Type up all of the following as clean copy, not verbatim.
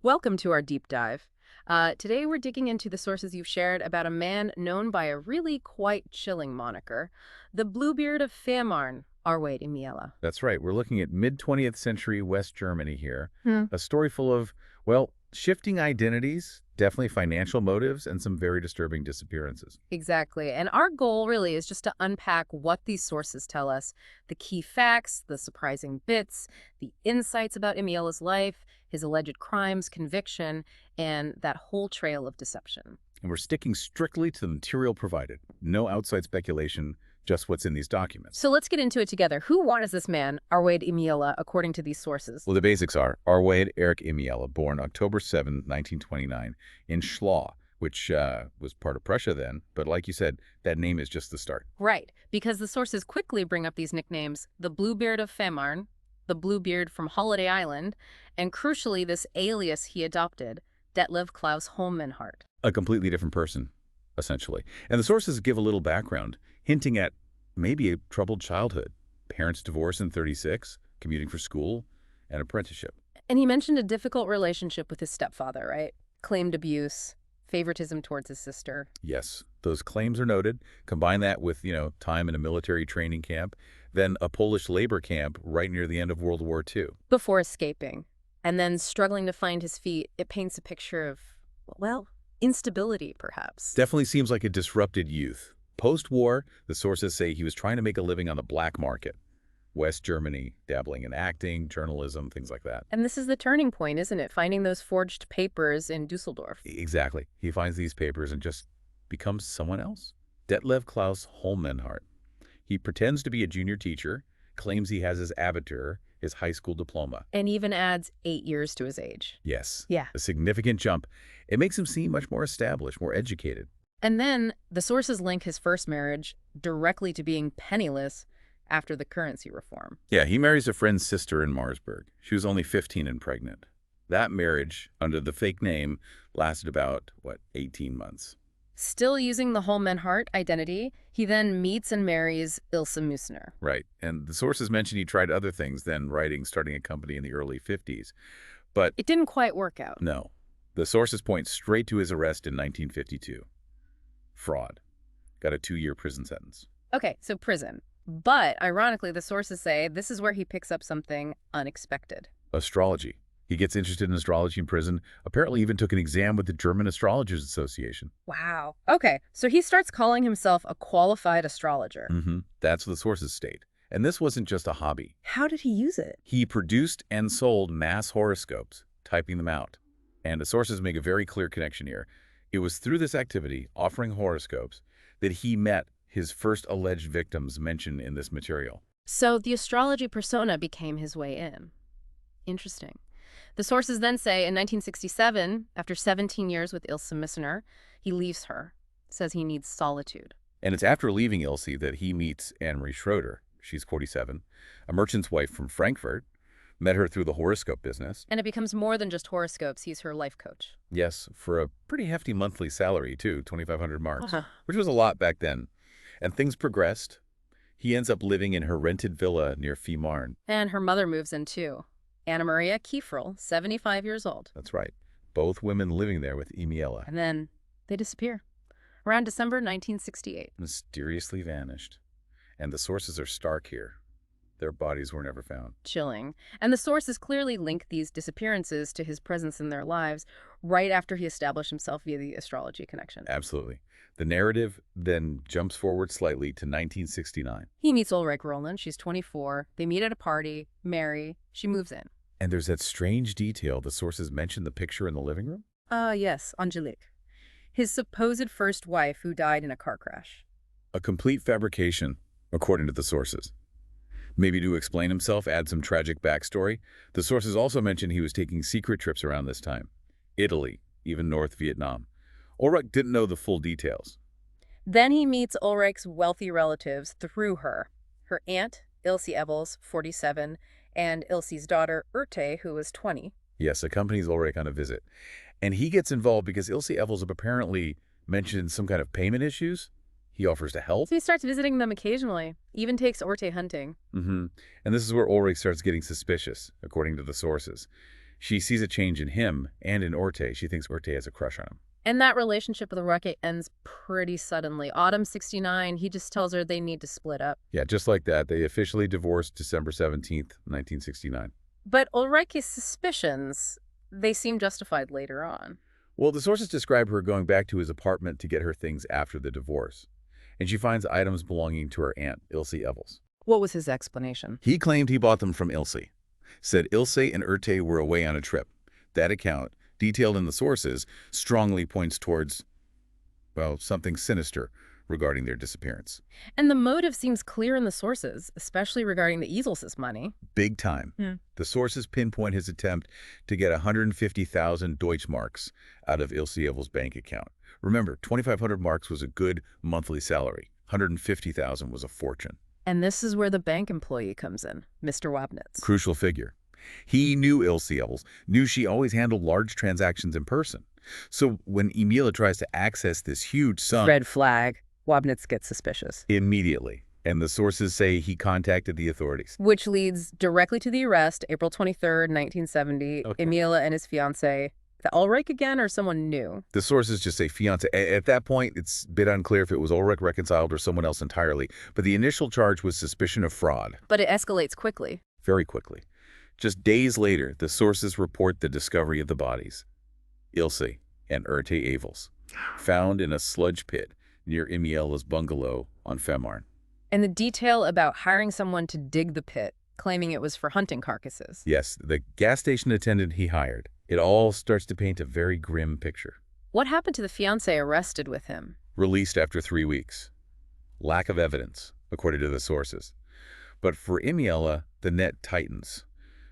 Welcome to our deep dive. Today we're digging into the sources you've shared about a man known by a really quite chilling moniker, the Bluebeard of Fehmarn, Arwed Imiela. That's right. We're looking at mid-20th century West Germany here. Hmm. A story full of, well, shifting identities, definitely financial motives, and some very disturbing disappearances. Exactly. And our goal really is just to unpack what these sources tell us, the key facts, the surprising bits, the insights about Imiela's life, his alleged crimes, conviction, and that whole trail of deception. And we're sticking strictly to the material provided. No outside speculation, just what's in these documents. So let's get into it together. Who was this man, Arwed Imiela, according to these sources? Well, the basics are Arwed Erich Imiela, born October 7, 1929, in Schlau, which was part of Prussia then. But like you said, that name is just the start. Right, because the sources quickly bring up these nicknames, the Bluebeard of Fehmarn, the Bluebeard from Holiday Island, and crucially this alias he adopted, Detlev Klaus Holmenhart. A completely different person, essentially. And the sources give a little background, hinting at maybe a troubled childhood. Parents divorced in 36, commuting for school, and apprenticeship. And he mentioned a difficult relationship with his stepfather, right? Claimed abuse, favoritism towards his sister. Yes, those claims are noted. Combine that with, time in a military training camp, then a Polish labor camp right near the end of World War II. Before escaping, and then struggling to find his feet, it paints a picture of, well, instability, perhaps. Definitely seems like a disrupted youth. Post-war, the sources say he was trying to make a living on the black market. West Germany, dabbling in acting, journalism, things like that. And this is the turning point, isn't it? Finding those forged papers in Dusseldorf. Exactly. He finds these papers and just becomes someone else. Detlev Klaus Holmenhart. He pretends to be a junior teacher, claims he has his Abitur, his high school diploma. And even adds 8 years to his age. Yes. Yeah. A significant jump. It makes him seem much more established, more educated. And then the sources link his first marriage directly to being penniless after the currency reform. Yeah, he marries a friend's sister in Marsburg. She was only 15 and pregnant. That marriage, under the fake name, lasted about, 18 months. Still using the Holmenhart identity, he then meets and marries Ilse Müssner. Right. And the sources mention he tried other things, then starting a company in the early 50s. But It didn't quite work out. no. The sources point straight to his arrest in 1952. Fraud. Got a 2-year prison sentence. Okay, so prison. But ironically, the sources say this is where he picks up something unexpected. Astrology. He gets interested in astrology in prison, apparently even took an exam with the German Astrologers Association. Wow. Okay, so he starts calling himself a qualified astrologer. That's what the sources state. And this wasn't just a hobby. How did he use it? He produced and sold mass horoscopes, typing them out. And the sources make a very clear connection here. It was through this activity, offering horoscopes, that he met his first alleged victims mentioned in this material. So the astrology persona became his way in. Interesting. The sources then say in 1967, after 17 years with Ilse Müssner, he leaves her, says he needs solitude. And it's after leaving Ilse that he meets Anne-Marie Schroeder. She's 47, a merchant's wife from Frankfurt. Met her through the horoscope business. And it becomes more than just horoscopes. He's her life coach. Yes, for a pretty hefty monthly salary, too, 2,500 marks, which was a lot back then. And things progressed. He ends up living in her rented villa near Fehmarn. And her mother moves in, too. Anna Maria Kieferl, 75 years old. That's right. Both women living there with Imiela. And then they disappear. Around December 1968. Mysteriously vanished. And the sources are stark here. Their bodies were never found. Chilling. And the sources clearly link these disappearances to his presence in their lives right after he established himself via the astrology connection. Absolutely. The narrative then jumps forward slightly to 1969. He meets Ulrich Roland. She's 24. They meet at a party, marry. She moves in. And there's that strange detail. The sources mention the picture in the living room? Yes, Angelique. His supposed first wife who died in a car crash. A complete fabrication, according to the sources. Maybe to explain himself, add some tragic backstory. The sources also mention he was taking secret trips around this time. Italy, even North Vietnam. Ulrich didn't know the full details. Then he meets Ulrich's wealthy relatives through her. Her aunt, Ilse Evels, 47, and Ilse's daughter, Urte, who was 20. Yes, accompanies Ulrich on a visit. And he gets involved because Ilse Evels apparently mentioned some kind of payment issues. He offers to help. So he starts visiting them occasionally, even takes Urte hunting. And this is where Ulrich starts getting suspicious, according to the sources. She sees a change in him and in Orte. She thinks Orte has a crush on him. And that relationship with Roque ends pretty suddenly. Autumn 69, he just tells her they need to split up. Yeah, just like that, they officially divorced December 17th, 1969. But Ulrike's suspicions, they seem justified later on. Well, the sources describe her going back to his apartment to get her things after the divorce. And she finds items belonging to her aunt, Ilse Evels. What was his explanation? He claimed he bought them from Ilse. Said Ilse and Urte were away on a trip. That account, detailed in the sources, strongly points towards, well, something sinister regarding their disappearance. And the motive seems clear in the sources, especially regarding the Easels' money. Big time. The sources pinpoint his attempt to get 150,000 Deutschmarks out of Ilse Evels' bank account. Remember, 2,500 marks was a good monthly salary. 150,000 was a fortune. And this is where the bank employee comes in, Mr. Wabnitz. Crucial figure. He knew Ilse Evels, knew she always handled large transactions in person. So when Emila tries to access this huge sum... Red flag. Wabnitz gets suspicious. Immediately. And the sources say he contacted the authorities. Which leads directly to the arrest, April 23rd, 1970. Okay. Emila and his fiancée. The Ulrike again or someone new? The sources just say fiancé. At that point, it's a bit unclear if it was Ulrich reconciled or someone else entirely. But the initial charge was suspicion of fraud. But it escalates quickly. Very quickly. Just days later, the sources report the discovery of the bodies. Ilse and Urte Evels, found in a sludge pit near Emiela's bungalow on Fehmarn. And the detail about hiring someone to dig the pit, claiming it was for hunting carcasses. Yes, the gas station attendant he hired. It all starts to paint a very grim picture. What happened to the fiancé arrested with him? Released after 3 weeks. Lack of evidence, according to the sources. But for Emiela, the net tightens.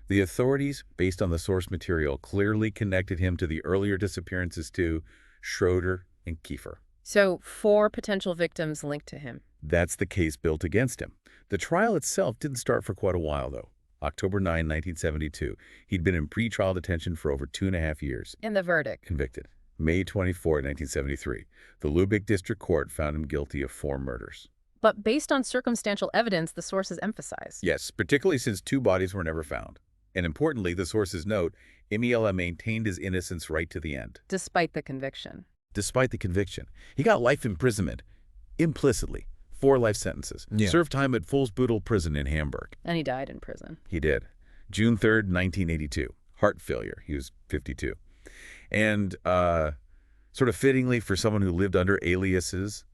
The authorities, based on the source material, clearly connected him to the earlier disappearances to Schroeder and Kiefer. So 4 potential victims linked to him. That's the case built against him. The trial itself didn't start for quite a while, though. October 9, 1972. He'd been in pretrial detention for over 2.5 years. And the verdict? Convicted. May 24, 1973. The Lübeck District Court found him guilty of 4 murders. But based on circumstantial evidence, the sources emphasize. Yes, particularly since 2 bodies were never found. And importantly, the sources note, Emiela maintained his innocence right to the end. Despite the conviction. Despite the conviction. He got life imprisonment, implicitly. 4 life sentences. Yeah. Served time at Fuhlsbüttel prison in Hamburg. And he died in prison. He did. June 3rd, 1982. Heart failure. He was 52. And sort of fittingly for someone who lived under aliases,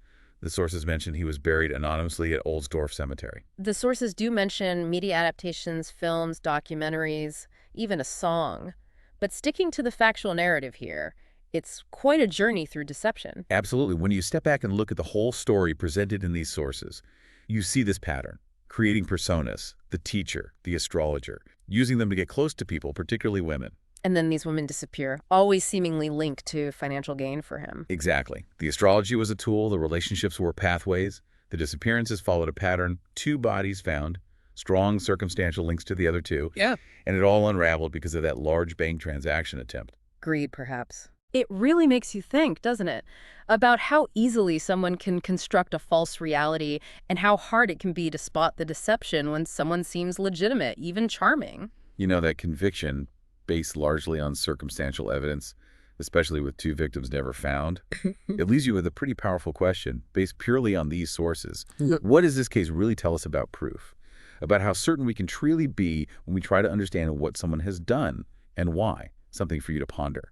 the sources mentioned he was buried anonymously at Ohlsdorf Cemetery. The sources do mention media adaptations, films, documentaries, even a song. But sticking to the factual narrative here, it's quite a journey through deception. Absolutely. When you step back and look at the whole story presented in these sources, you see this pattern. Creating personas, the teacher, the astrologer, using them to get close to people, particularly women. And then these women disappear, always seemingly linked to financial gain for him. Exactly. The astrology was a tool, the relationships were pathways, the disappearances followed a pattern, 2 bodies found, strong circumstantial links to the other 2. Yeah. And it all unraveled because of that large bank transaction attempt. Greed, perhaps. It really makes you think, doesn't it, about how easily someone can construct a false reality and how hard it can be to spot the deception when someone seems legitimate, even charming. You know, that conviction, based largely on circumstantial evidence, especially with 2 victims never found, it leaves you with a pretty powerful question based purely on these sources. What does this case really tell us about proof? About how certain we can truly be when we try to understand what someone has done and why? Something for you to ponder.